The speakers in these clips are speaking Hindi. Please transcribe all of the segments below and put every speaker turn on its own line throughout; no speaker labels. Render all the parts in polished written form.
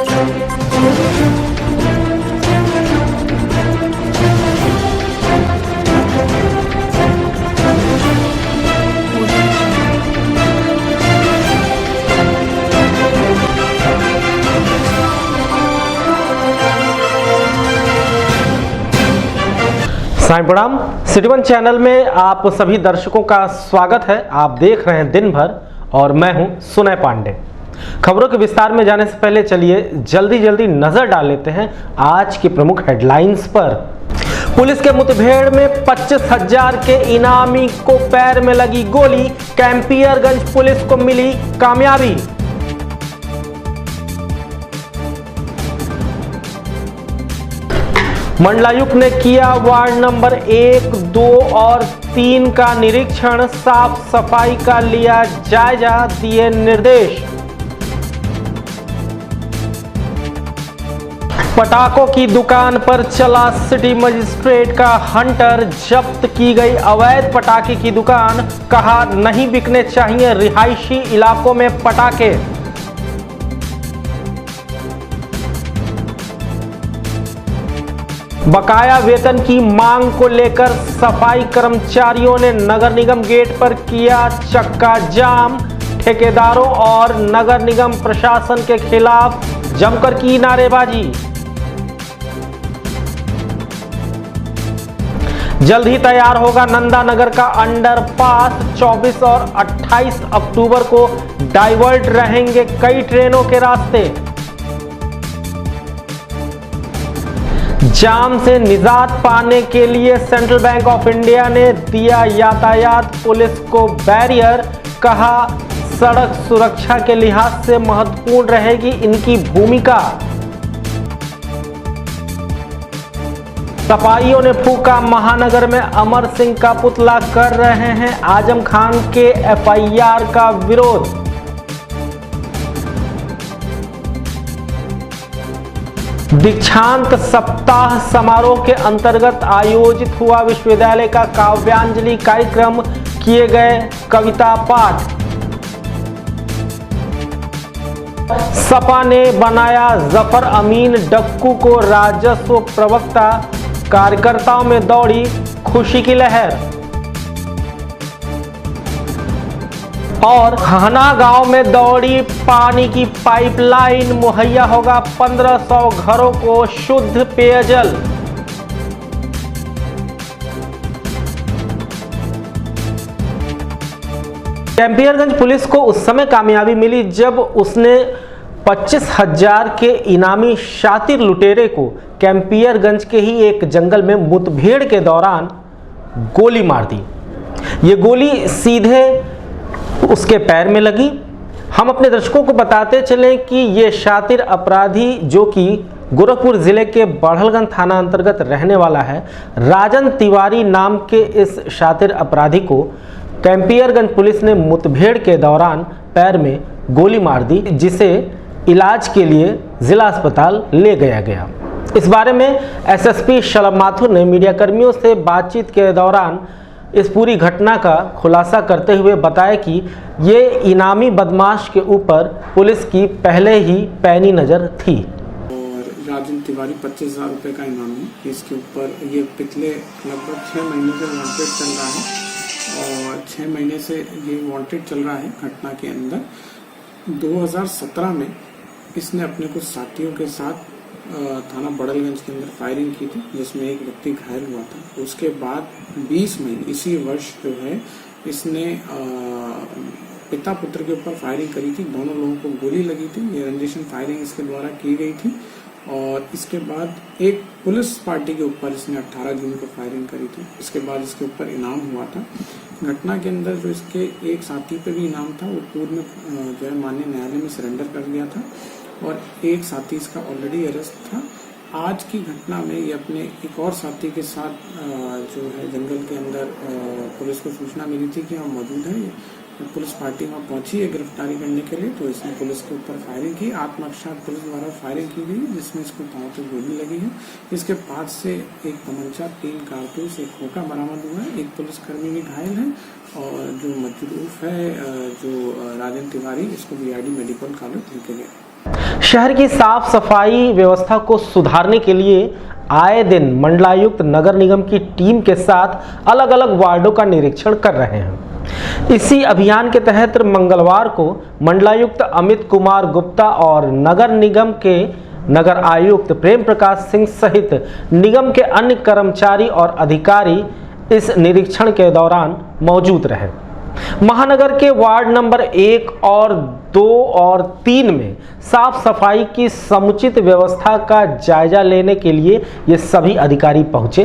साईं प्रणाम। सिटी वन चैनल में आप सभी दर्शकों का स्वागत है। आप देख रहे हैं दिन भर और मैं हूं सुनय पांडे। खबरों के विस्तार में जाने से पहले चलिए जल्दी नजर डाल लेते हैं आज की प्रमुख हेडलाइंस पर। पुलिस के मुठभेड़ में 25,000 के इनामी को पैर में लगी गोली, कैंपियरगंज पुलिस को मिली कामयाबी। मंडलायुक्त ने किया वार्ड नंबर 1, 2 और 3 का निरीक्षण, साफ सफाई का लिया जायजा, दिए निर्देश। पटाखों की दुकान पर चला सिटी मजिस्ट्रेट का हंटर, जब्त की गई अवैध पटाखे की दुकान, कहा नहीं बिकने चाहिए रिहायशी इलाकों में पटाखे। बकाया वेतन की मांग को लेकर सफाई कर्मचारियों ने नगर निगम गेट पर किया चक्का जाम, ठेकेदारों और नगर निगम प्रशासन के खिलाफ जमकर की नारेबाजी। जल्द ही तैयार होगा नंदा नगर का अंडरपास, 24 और 28 अक्टूबर को डाइवर्ट रहेंगे कई ट्रेनों के रास्ते। जाम से निजात पाने के लिए सेंट्रल बैंक ऑफ इंडिया ने दिया यातायात पुलिस को बैरियर, कहा सड़क सुरक्षा के लिहाज से महत्वपूर्ण रहेगी इनकी भूमिका। सफाइयों ने फूका महानगर में अमर सिंह का पुतला, कर रहे हैं आजम खान के एफआईआर का विरोध। दीक्षांत सप्ताह समारोह के अंतर्गत आयोजित हुआ विश्वविद्यालय का काव्यांजलि कार्यक्रम, किए गए कविता पाठ। सपा ने बनाया जफर अमीन डक्कू को राजस्व प्रवक्ता, कार्यकर्ताओं में दौड़ी खुशी की लहर। और हना गांव में दौड़ी पानी की पाइपलाइन, मुहैया होगा 1500 घरों को शुद्ध पेयजल। कैंपियरगंज पुलिस को उस समय कामयाबी मिली जब उसने 25,000 के इनामी शातिर लुटेरे को कैंपियरगंज के ही एक जंगल में मुठभेड़ के दौरान गोली मार दी। ये गोली सीधे उसके पैर में लगी। हम अपने दर्शकों को बताते चलें कि ये शातिर अपराधी, जो कि गोरखपुर जिले के बढ़लगंज थाना अंतर्गत रहने वाला है, राजन तिवारी नाम के इस शातिर अपराधी को कैंपियरगंज पुलिस ने मुठभेड़ के दौरान पैर में गोली मार दी, जिसे इलाज के लिए जिला अस्पताल ले गया। इस बारे में एसएसपी शलभ माथुर ने मीडियाकर्मियों से बातचीत के दौरान इस पूरी घटना का खुलासा करते हुए बताया कि ये इनामी बदमाश के ऊपर पुलिस की पहले ही पैनी नज़र थी।
और राजन तिवारी 25,000 रुपये का इनाम है। इसके ऊपर ये पिछले लगभग 6 महीने से वांटेड चल रहा है और 6 महीने से ये वांटेड चल रहा है। घटना के अंदर 2017 में इसने अपने कुछ साथियों के साथ थाना बड़लगंज के अंदर फायरिंग की थी, जिसमें एक व्यक्ति घायल हुआ था। उसके बाद 20 मई इसी वर्ष जो है इसने पिता पुत्र के ऊपर फायरिंग करी थी। दोनों लोगों को गोली लगी थी। ये रंजिशन फायरिंग इसके द्वारा की गई थी। और इसके बाद एक पुलिस पार्टी के ऊपर इसने 18 जून को फायरिंग करी थी। इसके बाद इसके ऊपर इनाम हुआ था। घटना के अंदर जो इसके एक साथी पे भी इनाम था, वो पूर्व में जो है माननीय न्यायालय में सरेंडर कर दिया था और एक साथी इसका ऑलरेडी अरेस्ट था। आज की घटना में ये अपने एक और साथी के साथ जो है जंगल के अंदर पुलिस को सूचना मिली थी कि हम मौजूद हैं। पुलिस पार्टी वहाँ पहुंची है गिरफ्तारी करने के लिए, तो इसने पुलिस के ऊपर फायरिंग की। आत्मरक्षा पुलिस द्वारा फायरिंग की गई, जिसमें इसको पांव पे गोली लगी है। इसके पास से एक तमंचा, 3 कारतूस, एक खोखा बरामद हुआ है। एक पुलिसकर्मी भी घायल है और जो मजरूफ है जो राजन तिवारी, इसको बीआईडी मेडिकल कॉलेज लेके गए।
शहर की साफ सफाई व्यवस्था को सुधारने के लिए आए दिन मंडलायुक्त नगर निगम की टीम के साथ अलग अलग वार्डों का निरीक्षण कर रहे हैं। इसी अभियान के तहत मंगलवार को मंडलायुक्त अमित कुमार गुप्ता और नगर निगम के नगर आयुक्त प्रेम प्रकाश सिंह सहित निगम के अन्य कर्मचारी और अधिकारी इस निरीक्षण के दौरान मौजूद रहे। महानगर के वार्ड नंबर 1 और 2 और 3 में साफ सफाई की समुचित व्यवस्था का जायजा लेने के लिए ये सभी अधिकारी पहुंचे।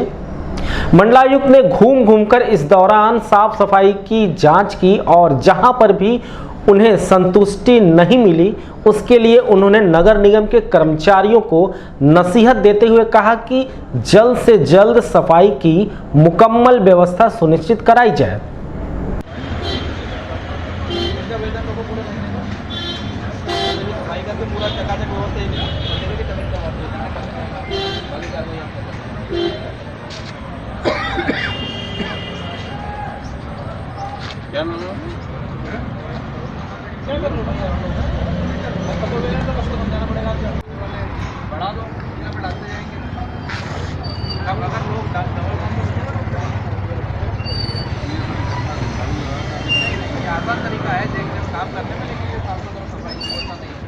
मंडलायुक्त ने घूम घूमकर इस दौरान साफ सफाई की जांच की और जहां पर भी उन्हें संतुष्टि नहीं मिली उसके लिए उन्होंने नगर निगम के कर्मचारियों को नसीहत देते हुए कहा कि जल्द से जल्द सफाई की मुकम्मल व्यवस्था सुनिश्चित कराई जाए।
बढ़ा दो, बढ़ाते जाएंगे। अगर लोग आसान तरीका है जब काम करने में, लेकिन ये साफ सुथरा सफाई व्यवस्था नहीं है।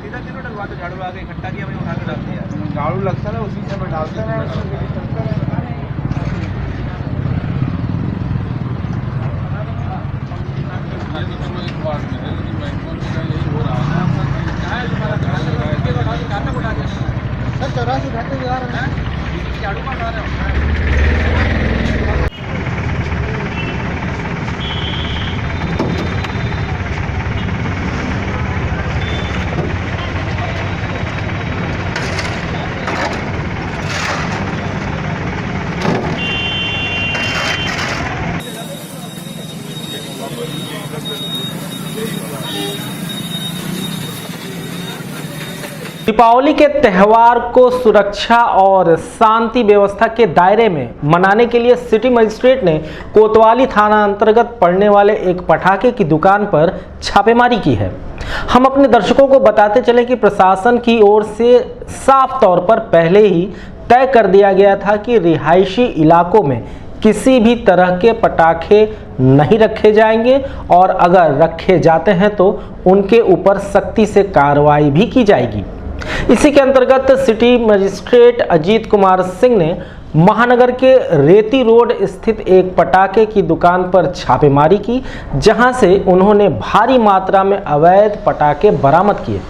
सीधा किलो डलवा दो, झाड़ू आके इकट्ठा किया, उठा के डाल दिया। झाड़ू लगता है उसी से डालते हैं। सर 84 घंटे जा रहे हैं, झाड़ू मार रहे हो।
दीपावली के त्यौहार को सुरक्षा और शांति व्यवस्था के दायरे में मनाने के लिए सिटी मजिस्ट्रेट ने कोतवाली थाना अंतर्गत पड़ने वाले एक पटाखे की दुकान पर छापेमारी की है। हम अपने दर्शकों को बताते चले कि प्रशासन की ओर से साफ तौर पर पहले ही तय कर दिया गया था कि रिहायशी इलाकों में किसी भी तरह के पटाखे नहीं रखे जाएंगे और अगर रखे जाते हैं तो उनके ऊपर सख्ती से कार्रवाई भी की जाएगी। इसी के अंतर्गत सिटी मजिस्ट्रेट अजीत कुमार सिंह ने महानगर के रेती रोड स्थित एक पटाखे की दुकान पर छापेमारी की, जहां से उन्होंने भारी मात्रा में अवैध पटाखे बरामद किए।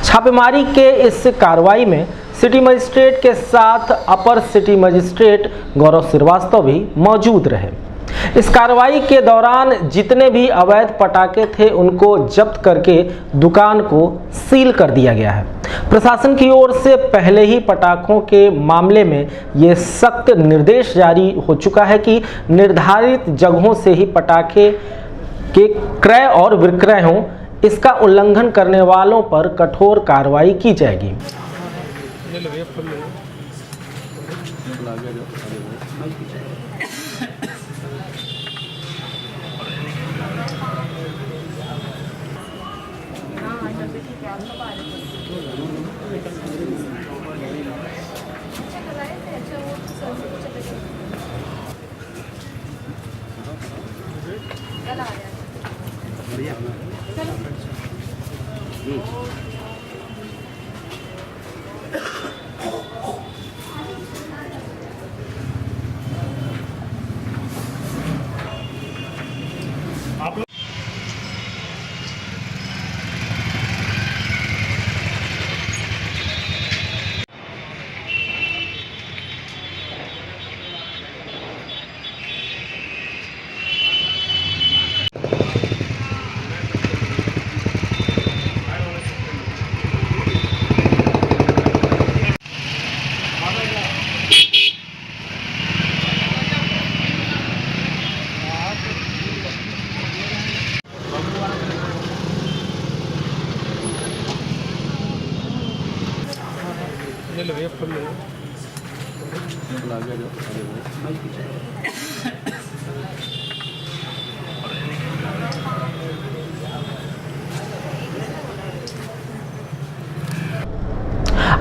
छापेमारी के इस कार्रवाई में सिटी मजिस्ट्रेट के साथ अपर सिटी मजिस्ट्रेट गौरव श्रीवास्तव भी मौजूद रहे। इस कार्रवाई के दौरान जितने भी अवैध पटाखे थे उनको जब्त करके दुकान को सील कर दिया गया है। प्रशासन की ओर से पहले ही पटाखों के मामले में ये सख्त निर्देश जारी हो चुका है कि निर्धारित जगहों से ही पटाखे के क्रय और विक्रय हों। इसका उल्लंघन करने वालों पर कठोर कार्रवाई की जाएगी।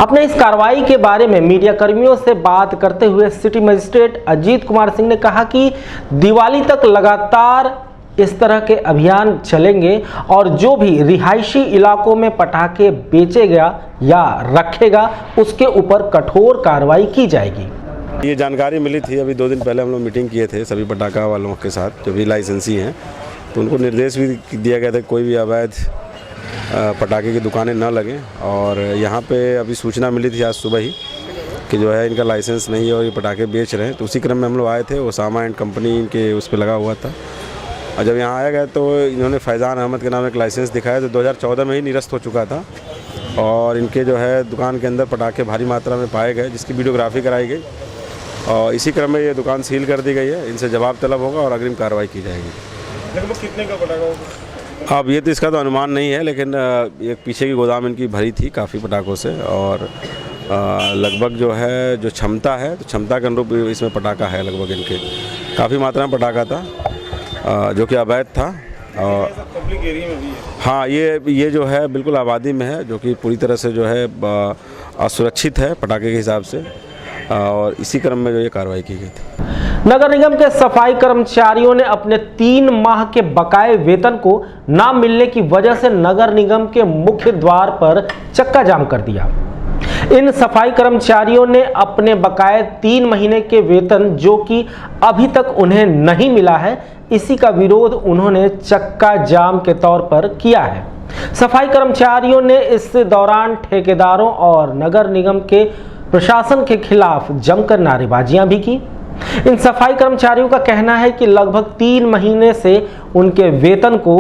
अपने इस कार्रवाई के बारे में मीडिया कर्मियों से बात करते हुए सिटी मजिस्ट्रेट अजीत कुमार सिंह ने कहा कि दिवाली तक लगातार इस तरह के अभियान चलेंगे और जो भी रिहायशी इलाकों में पटाखे बेचेगा या रखेगा उसके ऊपर कठोर कार्रवाई की जाएगी।
ये जानकारी मिली थी, अभी 2 दिन पहले हम लोग मीटिंग किए थे सभी पटाखा वालों के साथ जो भी लाइसेंसी हैं, तो उनको निर्देश भी दिया गया था कोई भी अवैध पटाखे की दुकानें न लगें। और यहाँ पे अभी सूचना मिली थी आज सुबह ही कि जो है इनका लाइसेंस नहीं है और ये पटाखे बेच रहे हैं, तो उसी क्रम में हम लोग आए थे। ओसामा एंड कंपनी के उस पर लगा हुआ था और जब यहाँ आया गया तो इन्होंने फैज़ान अहमद के नाम एक लाइसेंस दिखाया जो 2014 में ही निरस्त हो चुका था और इनके जो है दुकान के अंदर पटाखे भारी मात्रा में पाए गए जिसकी वीडियोग्राफी कराई गई और इसी क्रम में ये दुकान सील कर दी गई है। इनसे जवाब तलब होगा और अग्रिम कार्रवाई की जाएगी।
लगभग कितने का पटाखा होगा?
अब ये तो इसका तो अनुमान नहीं है, लेकिन एक पीछे की गोदाम इनकी भरी थी काफ़ी पटाखों से और लगभग जो है जो क्षमता है तो क्षमता के अनुरूप इसमें पटाखा है। लगभग इनके काफ़ी मात्रा में पटाखा था जो कि अवैध था।
पब्लिक एरिया में भी है?
हाँ, ये जो है बिल्कुल आबादी में है जो कि पूरी तरह से जो है असुरक्षित है पटाखे के हिसाब से और इसी क्रम में जो ये कार्रवाई की गई थी।
नगर निगम के सफाई कर्मचारियों ने अपने 3 माह के बकाये वेतन को ना मिलने की वजह से नगर निगम के मुख्य द्वार पर चक्का जाम कर दिया। इन सफाई कर्मचारियों ने अपने बकाये 3 महीने के वेतन जो कि अभी तक उन्हें नहीं मिला है, इसी का विरोध उन्होंने चक्का जाम के तौर पर किया है। सफाई कर्मचारियों ने इस दौरान ठेकेदारों और नगर निगम के प्रशासन के खिलाफ जमकर नारेबाजियां भी की। इन सफाई कर्मचारियों का कहना है कि लगभग 3 महीने से उनके वेतन को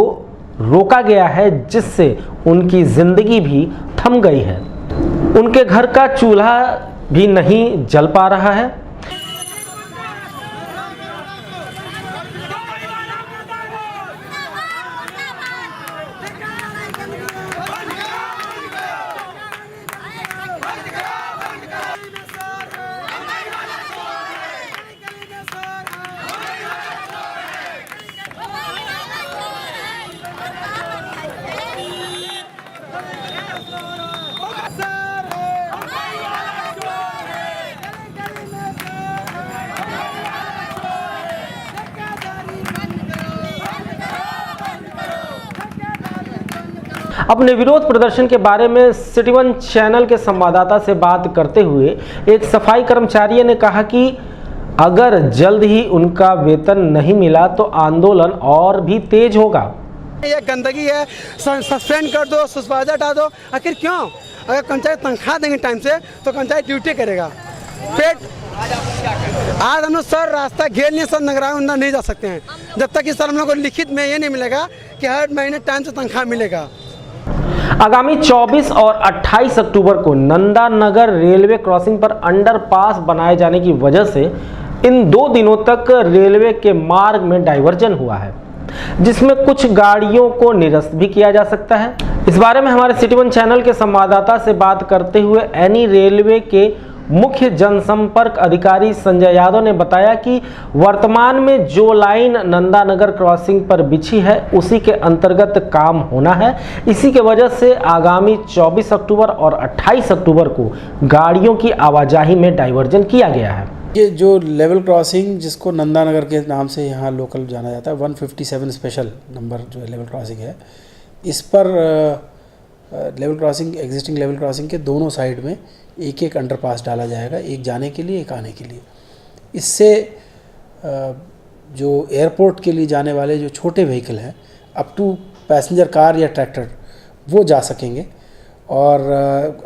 रोका गया है जिससे उनकी जिंदगी भी थम गई है। उनके घर का चूल्हा भी नहीं जल पा रहा है। अपने विरोध प्रदर्शन के बारे में सिटी वन चैनल के संवाददाता से बात करते हुए एक सफाई कर्मचारी ने कहा कि अगर जल्द ही उनका वेतन नहीं मिला तो आंदोलन और भी तेज होगा।
ये गंदगी है, सस्पेंड कर दो, सुस्पेंड हटा दो। आखिर क्यों? अगर कर्मचारी तनख्वाह देंगे टाइम से तो कर्मचारी ड्यूटी करेगा। फिर आज हम लोग सर रास्ता घेर लिए, सर नगरान अंदर नहीं जा सकते हैं जब तक कि सर हम लोग को लिखित में ये नहीं मिलेगा कि हर महीने टाइम से तनख्वाह मिलेगा।
आगामी 24 और 28 अक्टूबर को नंदा नगर रेलवे क्रॉसिंग पर अंडरपास बनाए जाने की वजह से इन 2 दिनों तक रेलवे के मार्ग में डाइवर्जन हुआ है जिसमें कुछ गाड़ियों को निरस्त भी किया जा सकता है। इस बारे में हमारे सिटी वन चैनल के संवाददाता से बात करते हुए एनी रेलवे के मुख्य जनसंपर्क अधिकारी संजय यादव ने बताया कि वर्तमान में जो लाइन नंदा नगर क्रॉसिंग पर बिछी है उसी के अंतर्गत काम होना है। इसी के वजह से आगामी 24 अक्टूबर और 28 अक्टूबर को गाड़ियों की आवाजाही में डाइवर्जन किया गया है।
ये जो लेवल क्रॉसिंग जिसको नंदा नगर के नाम से यहाँ लोकल जाना जाता है 157 स्पेशल नंबर जो लेवल क्रॉसिंग है, इस पर level crossing existing level crossing के दोनों साइड में एक एक अंडरपास डाला जाएगा, एक जाने के लिए एक आने के लिए। इससे जो एयरपोर्ट के लिए जाने वाले जो छोटे व्हीकल हैं अप टू पैसेंजर कार या ट्रैक्टर वो जा सकेंगे और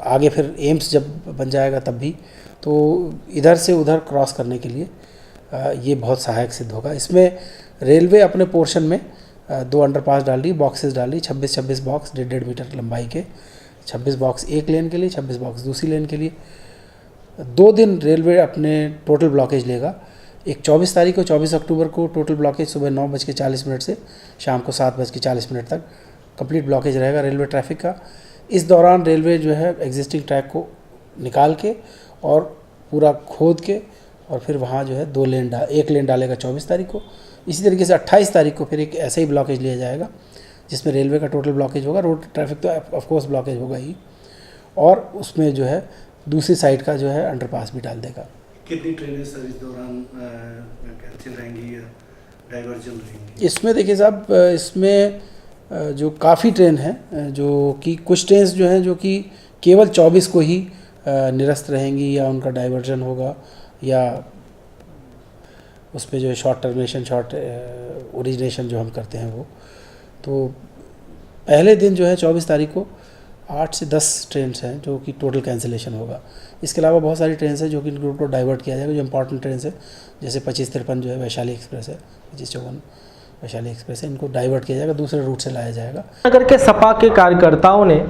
आगे फिर एम्स जब बन जाएगा तब भी तो इधर से उधर क्रॉस करने के लिए ये बहुत सहायक सिद्ध होगा। इसमें रेलवे अपने पोर्शन में 2 अंडरपास डाल रही, बॉक्सेस डाल रही, 26 बॉक्स 1.5 मीटर लंबाई के, 26 बॉक्स एक लेन के लिए, 26 बॉक्स दूसरी लेन के लिए। 2 दिन रेलवे अपने टोटल ब्लॉकेज लेगा। एक 24 तारीख को 24 अक्टूबर को टोटल ब्लॉकेज सुबह 9:40 से शाम को 7:40 तक कंप्लीट ब्लॉकेज रहेगा रेलवे ट्रैफिक का। इस दौरान रेलवे जो है एग्जिस्टिंग ट्रैक को निकाल के और पूरा खोद के और फिर वहाँ जो है 1 लेन डालेगा 24 तारीख को। इसी तरीके से 28 तारीख को फिर एक ऐसा ही ब्लॉकेज लिया जाएगा जिसमें रेलवे का टोटल ब्लॉकेज होगा। रोड ट्रैफिक तो ऑफकोर्स ब्लॉकेज होगा ही और उसमें जो है दूसरी साइड का जो है अंडरपास भी डाल देगा।
कितनी ट्रेनें सर इस दौरान कैंसिल रहेंगी या डाइवर्जन रहेंगी?
इसमें देखिए साहब, इसमें जो काफ़ी ट्रेन हैं, जो कि कुछ ट्रेन जो हैं जो कि केवल 24 को ही निरस्त रहेंगी या उनका डाइवर्जन होगा, या उस पर जो है शॉर्ट टर्मिनेशन, शॉर्ट ओरिजिनेशन जो हम करते हैं वो। तो पहले दिन जो है 24 तारीख को 8 से 10 ट्रेन हैं जो कि टोटल कैंसिलेशन होगा। इसके अलावा बहुत सारी ट्रेन हैं जो कि इनको डाइवर्ट किया जाएगा, जो इंपॉर्टेंट ट्रेन है, जैसे 2553 जो है वैशाली एक्सप्रेस है, 2554 वैशाली एक्सप्रेस है, इनको डाइवर्ट किया जाएगा, दूसरे रूट से लाया जाएगा।
नगर के सपा के कार्यकर्ताओं ने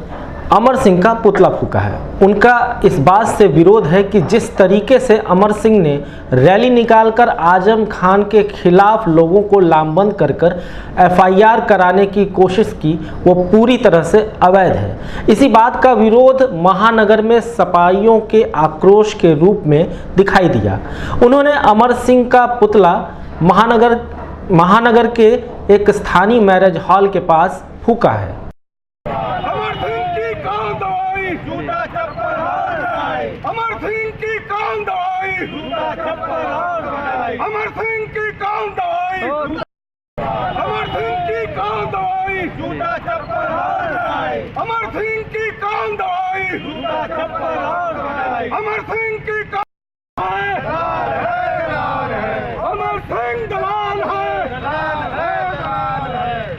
अमर सिंह का पुतला फूंका है। उनका इस बात से विरोध है कि जिस तरीके से अमर सिंह ने रैली निकालकर आजम खान के खिलाफ लोगों को लामबंद कर एफआईआर कराने की कोशिश की, वो पूरी तरह से अवैध है। इसी बात का विरोध महानगर में सपाइयों के आक्रोश के रूप में दिखाई दिया। उन्होंने अमर सिंह का पुतला महानगर के एक स्थानीय मैरिज हॉल के पास फूंका है।
अमर सिंह की कौन दवाई, जूता चप्पल और लड़ाई। अमर सिंह की कौन दवाई, जूता चप्पल और लड़ाई। अमर सिंह की कौन दवाई, अमर सिंह की कौन दवाई, जूता चप्पल और लड़ाई। अमर सिंह की कौन दवाई, जूता चप्पल और लड़ाई। अमर सिंह की कौन अमर सिंह दलाल है,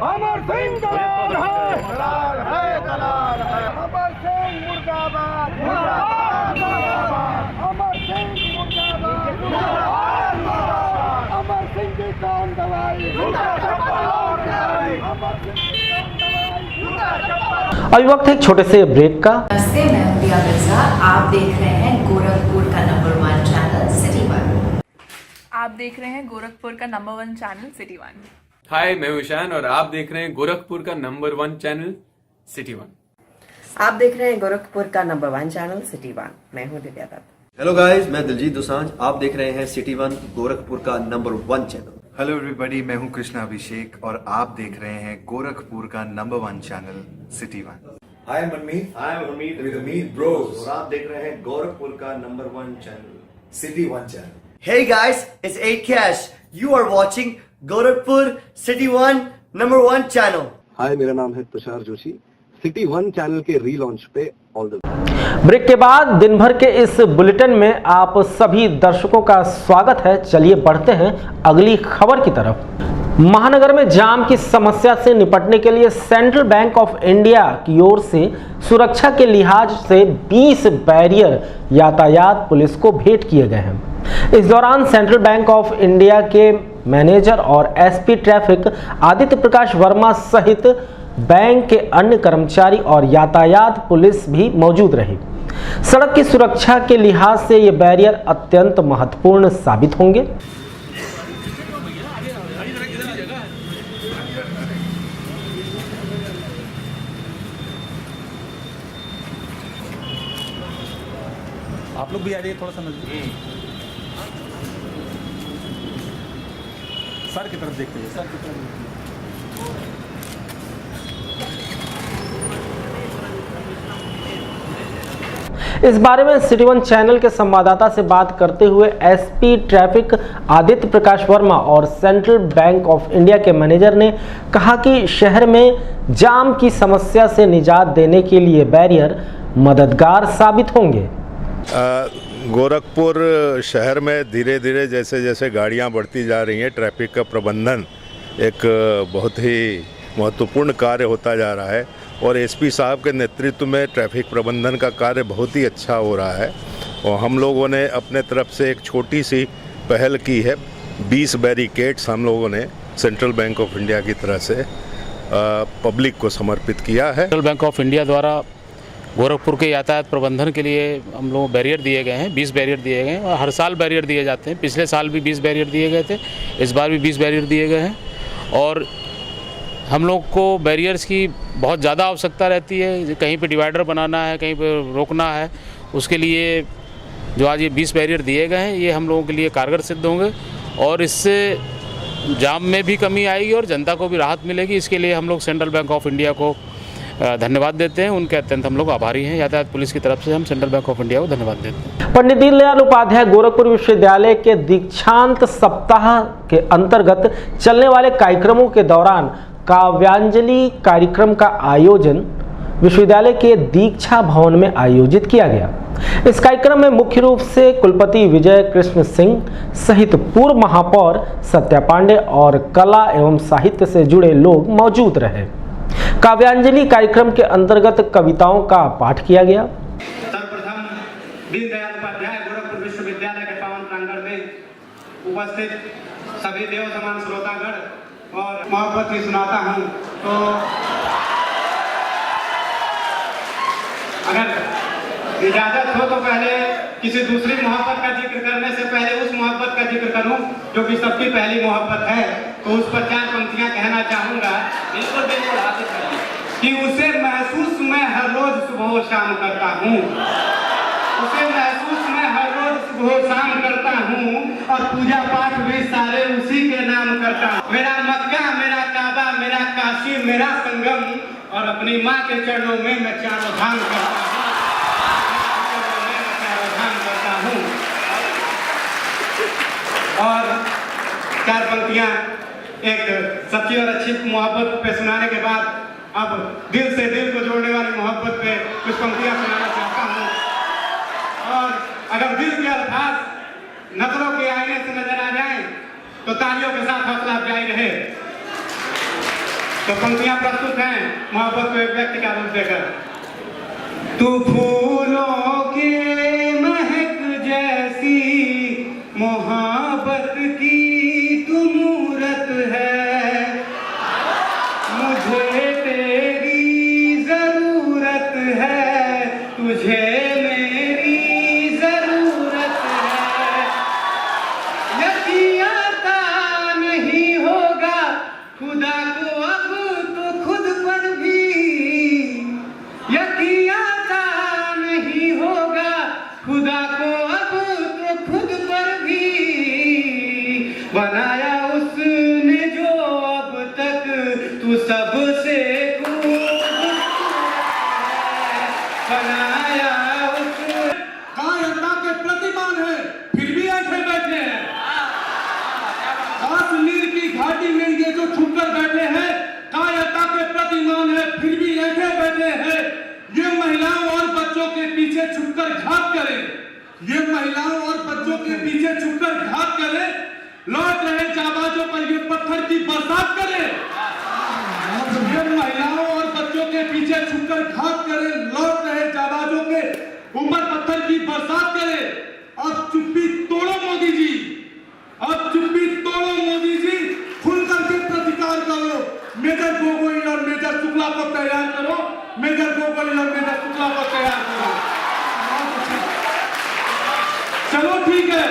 अमर सिंह दलाल है, अमर सिंह मुर्दाबाद, अमर सिंह मुर्दाबाद, अमर सिंह की कौन दवाई, अमर सिंह की कौन दवाई।
अभी वक्त है एक छोटे से ब्रेक का।
नमस्ते, मैं हूं प्रिया मिर्जा। आप देख रहे हैं गोरखपुर का नंबर 1 चैनल सिटी 1।
आप देख रहे हैं गोरखपुर का नंबर 1 चैनल सिटी 1।
हाय, मैं हूं ईशान और आप देख रहे हैं गोरखपुर का नंबर 1 चैनल सिटी 1।
आप देख रहे हैं गोरखपुर का नंबर 1 चैनल सिटी 1। मैं हूं दिव्या दत्त।
हेलो गाइस, मैं दिलजीत दोसांझ। आप देख रहे हैं सिटी 1 गोरखपुर का नंबर 1 चैनल।
हेलो एवरीबॉडी, मैं हूं कृष्णा अभिषेक और आप देख रहे हैं गोरखपुर का number 1 channel city 1।
Hi Manmeet, I am Hameed with Hameed bros और आप देख रहे हैं गोरखपुर का number 1 channel city 1 channel.
Hey guys, it's 8 Cash. You are watching Gorakhpur city 1 number 1 channel.
Hi, मेरा नाम है तुषार जोशी। सिटी 1 चैनल के रीलॉन्च पे ऑल द
ब्रेक के बाद दिन भर के इस बुलेटिन में आप सभी दर्शकों का स्वागत है। चलिए बढ़ते हैं अगली खबर की तरफ। महानगर में जाम की समस्या से निपटने के लिए सेंट्रल बैंक ऑफ इंडिया की ओर से सुरक्षा के लिहाज से 20 बैरियर यातायात पुलिस को भेंट किए गए हैं। इस दौरान सेंट्रल बैंक ऑफ इंडिया के मैनेजर और एसपी ट्रैफिक आदित्य प्रकाश वर्मा सहित बैंक के अन्य कर्मचारी और यातायात पुलिस भी मौजूद रही। सड़क की सुरक्षा के लिहाज से ये बैरियर अत्यंत महत्वपूर्ण साबित होंगे।
आप लोग भी आ जाइए थोड़ा सा नजदीक। सर की तरफ देखते हुए, सर की तरफ।
इस बारे में सिटी 1 चैनल के संवाददाता से बात करते हुए एसपी ट्रैफिक आदित्य प्रकाश वर्मा और सेंट्रल बैंक ऑफ इंडिया के मैनेजर ने कहा कि शहर में जाम की समस्या से निजात देने के लिए बैरियर मददगार साबित होंगे।
गोरखपुर शहर में धीरे धीरे जैसे जैसे गाड़ियां बढ़ती जा रही हैं, ट्रैफिक का प्रबंधन एक बहुत ही महत्वपूर्ण कार्य होता जा रहा है और एसपी साहब के नेतृत्व में ट्रैफिक प्रबंधन का कार्य बहुत ही अच्छा हो रहा है। और हम लोगों ने अपने तरफ से एक छोटी सी पहल की है। 20 बैरिकेड्स हम लोगों ने सेंट्रल बैंक ऑफ इंडिया की तरफ से पब्लिक को समर्पित किया है।
सेंट्रल बैंक ऑफ इंडिया द्वारा गोरखपुर के यातायात प्रबंधन के लिए हम लोग बैरियर दिए गए हैं, 20 बैरियर दिए गए हैं और हर साल बैरियर दिए जाते हैं। पिछले साल भी 20 बैरियर दिए गए थे, इस बार भी 20 बैरियर दिए गए हैं और हम लोग को बैरियर्स की बहुत ज़्यादा आवश्यकता रहती है। कहीं पे डिवाइडर बनाना है, कहीं पे रोकना है, उसके लिए जो आज ये 20 बैरियर दिए गए हैं ये हम लोगों के लिए कारगर सिद्ध होंगे और इससे जाम में भी कमी आएगी और जनता को भी राहत मिलेगी। इसके लिए हम लोग सेंट्रल बैंक ऑफ इंडिया को धन्यवाद देते हैं। उनके अत्यंत हम लोग आभारी हैं। यातायात पुलिस की तरफ से हम सेंट्रल बैंक ऑफ इंडिया को धन्यवाद देते हैं।
पंडित दीनदयाल उपाध्याय गोरखपुर विश्वविद्यालय के दीक्षांत सप्ताह के अंतर्गत चलने वाले कार्यक्रमों के दौरान काव्यांजलि कार्यक्रम का आयोजन विश्वविद्यालय के दीक्षा भवन में आयोजित किया गया। इस कार्यक्रम में मुख्य रूप से कुलपति विजय कृष्ण सिंह सहित पूर्व महापौर सत्या पांडे और कला एवं साहित्य से जुड़े लोग मौजूद रहे। काव्यांजलि कार्यक्रम के अंतर्गत कविताओं का पाठ किया गया।
सर्वप्रथम दीनदयाल उपाध्याय गोरखपुर विश्वविद्यालय के पावन प्रांगण में उपस्थित सभी देव समान श्रोतागण और मोहब्बत की सुनाता हूँ। तो अगर इजाजत हो तो पहले किसी दूसरी मोहब्बत का जिक्र करने से पहले उस मोहब्बत का जिक्र करूं जो कि सबकी पहली मोहब्बत है। तो उस पर 4 पंक्तियां कहना चाहूंगा कि उसे महसूस मैं हर रोज सुबह शाम करता हूं, उसे महसूस मैं हर रोज सुबह शाम करता हूं और पूजा पाठ भी सारे उसी के नाम करता हूं। मेरा मक्का, मेरा काबा, मेरा काशी, मेरा संगम और अपनी माँ के चरणों में मैं चारों धाम करता हूँ। और 4 पंक्तियां एक सच्ची और अच्छी मोहब्बत पे सुनाने के बाद अब दिल से दिल को जोड़ने वाली मोहब्बत पे कुछ पंक्तियां सुनाना चाहता हूं। और अगर दिल के अल्फाज नजरों के आईने से नजर आ जाएं तो तालियों के साथ हौसला अफजाई रहे। तो पंक्तियां प्रस्तुत हैं मोहब्बत को एक व्यक्ति का रूप देकर। तू फूलों के महक जैसी मोहब्बत की तू मूरत है, मुझे तेरी जरूरत है, तुझे मेरी जरूरत है। यकीन आता नहीं होगा खुदा को अब तो खुद पर भी, यकीन आता नहीं होगा खुदा को अब तो खुद पर भी। बनाया उसने जो अब तक तू सबसे बनाया उसने।
कायरता के प्रतिमान है फिर भी ऐसे बैठे हैं। कश्मीर की घाटी में ये जो छुपकर बैठे हैं कायरता के प्रतिमान है फिर भी ऐसे बैठे हैं। ये महिलाओं और बच्चों के पीछे छुपकर घात करें, ये महिलाओं और बच्चों के पीछे छुपकर घात करें, लौट रहे जाबाजों पर ये पत्थर की बरसात करें। ये महिलाओं और बच्चों के पीछे छुपकर घात करें, लौट रहे जाबाजों के ऊपर पत्थर की बरसात करें। अब चुप्पी तोड़ो मोदी जी, अब चुप्पी तोड़ो मोदी जी, खुल करके प्रतिकार करो। मेजर गोगोई और मेजर शुक्ला को तैयार करो, मेजर गोगोई और मेजर शुक्ला को तैयार करो। चलो ठीक है।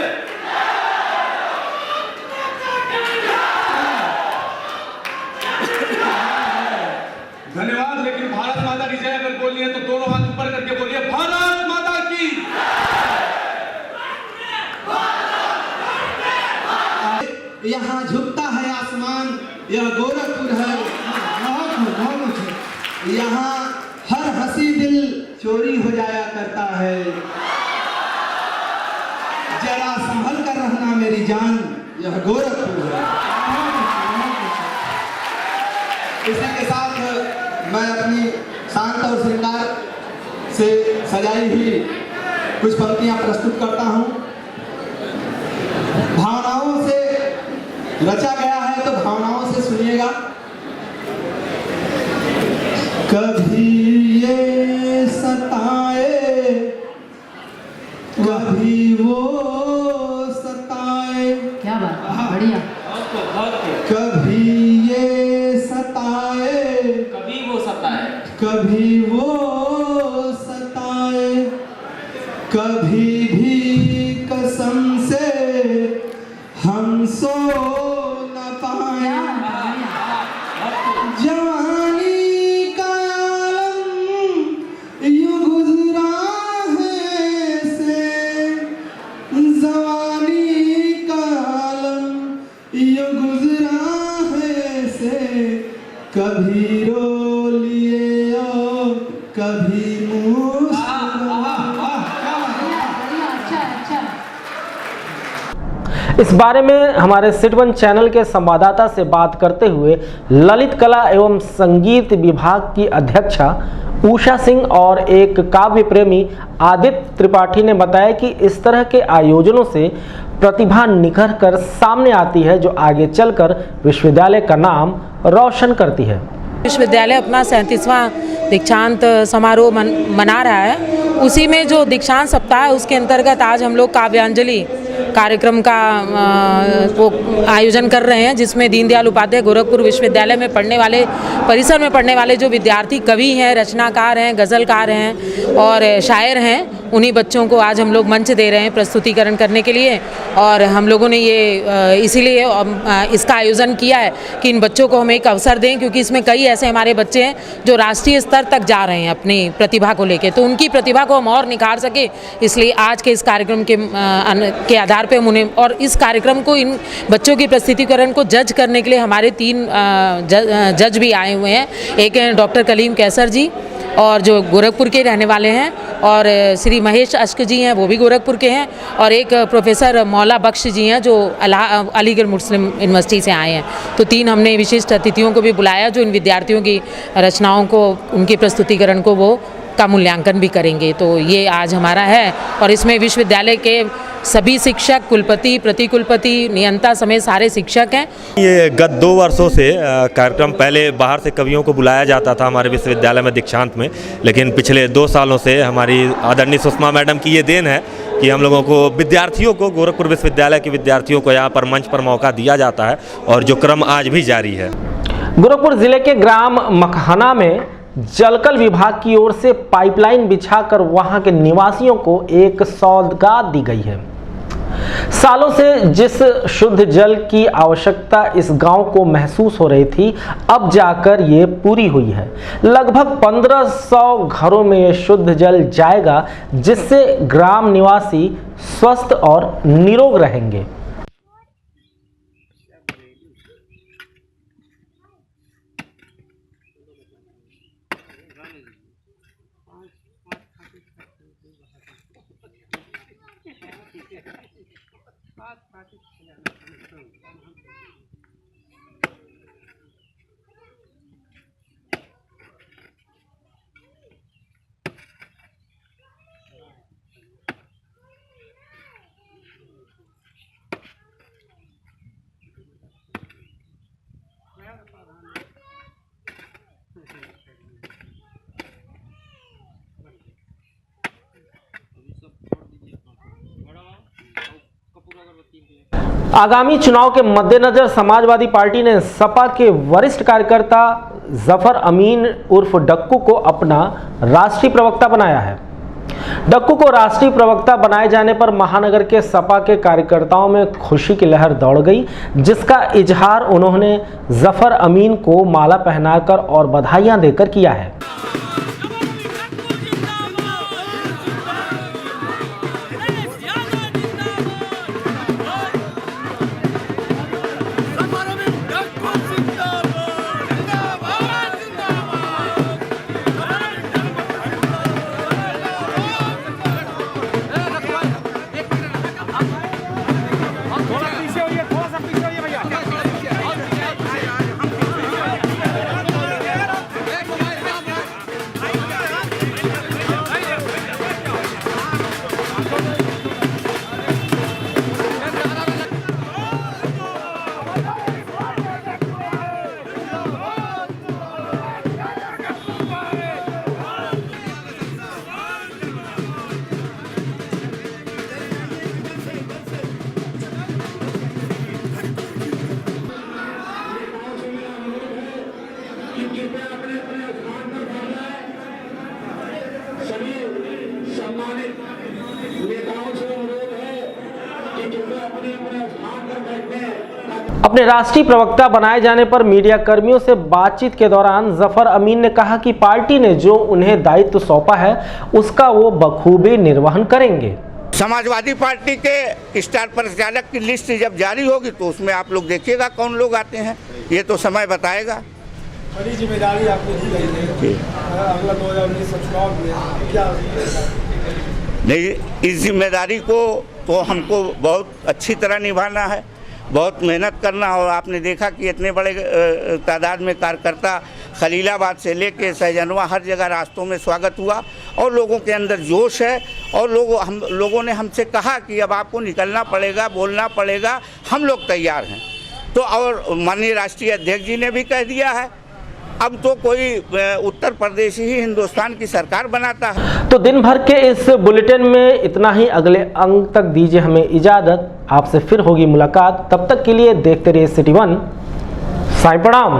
धन्यवाद। लेकिन भारत माता की जय अगर बोलनी है तो दोनों हाथ ऊपर करके बोलिए भारत माता की।
यहाँ झुकता है आसमान, यह गोरखपुर है। यहाँ हर हंसी दिल चोरी हो जाया करता है। जरा संभल कर रहना मेरी जान, यह गोरखपुर है। इसी के साथ मैं अपनी शांत और श्रृंगार से सजाई हुई कुछ पंक्तियां प्रस्तुत करता हूं। भावनाओं से रचा गया है तो भावनाओं से सुनिएगा। कभी ये सताए कभी वो सताए, क्या बात, बढ़िया। कभी ये सताए कभी वो सताए, कभी वो सताए, कभी भी कसम से हम सो न पाए। जवानी का आलम यूं गुजरा है से, जवानी का आलम यूं गुजरा है से, कभी रो लिए और
इस बारे में हमारे सिटी वन चैनल के संवाददाता से बात करते हुए ललित कला एवं संगीत विभाग की अध्यक्षा उषा सिंह और एक काव्य प्रेमी आदित्य त्रिपाठी ने बताया कि इस तरह के आयोजनों से प्रतिभा निखर कर सामने आती है, जो आगे चलकर विश्वविद्यालय का नाम रोशन करती है।
विश्वविद्यालय अपना 37वां दीक्षांत समारोह मना रहा है। उसी में जो दीक्षांत सप्ताह है उसके अंतर्गत आज हम लोग काव्यांजलि कार्यक्रम का वो आयोजन कर रहे हैं, जिसमें दीनदयाल उपाध्याय गोरखपुर विश्वविद्यालय में पढ़ने वाले परिसर में पढ़ने वाले जो विद्यार्थी कवि हैं, रचनाकार हैं, गज़लकार हैं और शायर हैं, उन्हीं बच्चों को आज हम लोग मंच दे रहे हैं प्रस्तुतिकरण करने के लिए। और हम लोगों ने ये इसीलिए इसका आयोजन किया है कि इन बच्चों को हम एक अवसर दें, क्योंकि इसमें कई ऐसे हमारे बच्चे हैं जो राष्ट्रीय स्तर तक जा रहे हैं अपनी प्रतिभा को लेके, तो उनकी प्रतिभा को हम और निखार सके, इसलिए आज के इस कार्यक्रम के आधार पे हम उन्हें, और इस कार्यक्रम को इन बच्चों की प्रस्तुतिकरण को जज करने के लिए हमारे 3 जज भी आए हुए हैं। एक हैं डॉक्टर कलीम कैसर जी और जो गोरखपुर के रहने वाले हैं, और श्री महेश अश्क जी हैं, वो भी गोरखपुर के हैं, और एक प्रोफेसर मौला बख्श जी हैं जो अलीगढ़ मुस्लिम यूनिवर्सिटी से आए हैं। तो 3 हमने विशिष्ट अतिथियों को भी बुलाया जो इन विद्यार्थियों की रचनाओं को, उनके प्रस्तुतिकरण को वो का मूल्यांकन भी करेंगे। तो ये आज हमारा है, और इसमें विश्वविद्यालय के सभी शिक्षक, कुलपति, प्रतिकुलपति, नियंता समेत सारे शिक्षक हैं।
ये गत 2 वर्षों से कार्यक्रम, पहले बाहर से कवियों को बुलाया जाता था हमारे विश्वविद्यालय में दीक्षांत में, लेकिन पिछले 2 सालों से हमारी आदरणीय सुषमा मैडम की ये देन है कि हम लोगों को, विद्यार्थियों को, गोरखपुर विश्वविद्यालय के विद्यार्थियों को यहाँ पर मंच पर मौका दिया जाता है, और जो क्रम आज भी जारी है।
गोरखपुर जिले के ग्राम मखहना में जलकल विभाग की ओर से पाइपलाइन बिछाकर वहां के निवासियों को एक सौगात दी गई है। सालों से जिस शुद्ध जल की आवश्यकता इस गांव को महसूस हो रही थी, अब जाकर ये पूरी हुई है। लगभग 1500 घरों में ये शुद्ध जल जाएगा, जिससे ग्राम निवासी स्वस्थ और निरोग रहेंगे। आगामी चुनाव के मद्देनजर समाजवादी पार्टी ने सपा के वरिष्ठ कार्यकर्ता जफर अमीन उर्फ डक्कू को अपना राष्ट्रीय प्रवक्ता बनाया है। डक्कू को राष्ट्रीय प्रवक्ता बनाए जाने पर महानगर के सपा के कार्यकर्ताओं में खुशी की लहर दौड़ गई, जिसका इजहार उन्होंने जफर अमीन को माला पहनाकर और बधाइयां देकर किया है। अपने राष्ट्रीय प्रवक्ता बनाए जाने पर मीडिया कर्मियों से बातचीत के दौरान जफर अमीन ने कहा कि पार्टी ने जो उन्हें दायित्व सौंपा है उसका वो बखूबी निर्वहन करेंगे।
समाजवादी पार्टी के स्टार प्रचारक की लिस्ट जब जारी होगी तो उसमें आप लोग देखिएगा कौन लोग आते हैं, ये तो समय बताएगा।
बड़ी जिम्मेदारी आपको दी गई है, अगला 2019 चुनाव में क्या
नहीं, इस जिम्मेदारी को तो हमको बहुत अच्छी तरह निभाना है, बहुत मेहनत करना। और आपने देखा कि इतने बड़े तादाद में कार्यकर्ता खलीलाबाद से लेके सहजनवा हर जगह रास्तों में स्वागत हुआ और लोगों के अंदर जोश है। और लोगों ने हमसे कहा कि अब आपको निकलना पड़ेगा, बोलना पड़ेगा, हम लोग तैयार हैं। तो और माननीय राष्ट्रीय अध्यक्ष जी ने भी कह दिया है, अब तो कोई उत्तर प्रदेश ही हिंदुस्तान की सरकार बनाता है।
तो दिन भर के इस बुलेटिन में इतना ही। अगले अंक तक दीजिए हमें इजाजत, आपसे फिर होगी मुलाकात। तब तक के लिए देखते रहिए सिटी 1। साईं प्रणाम।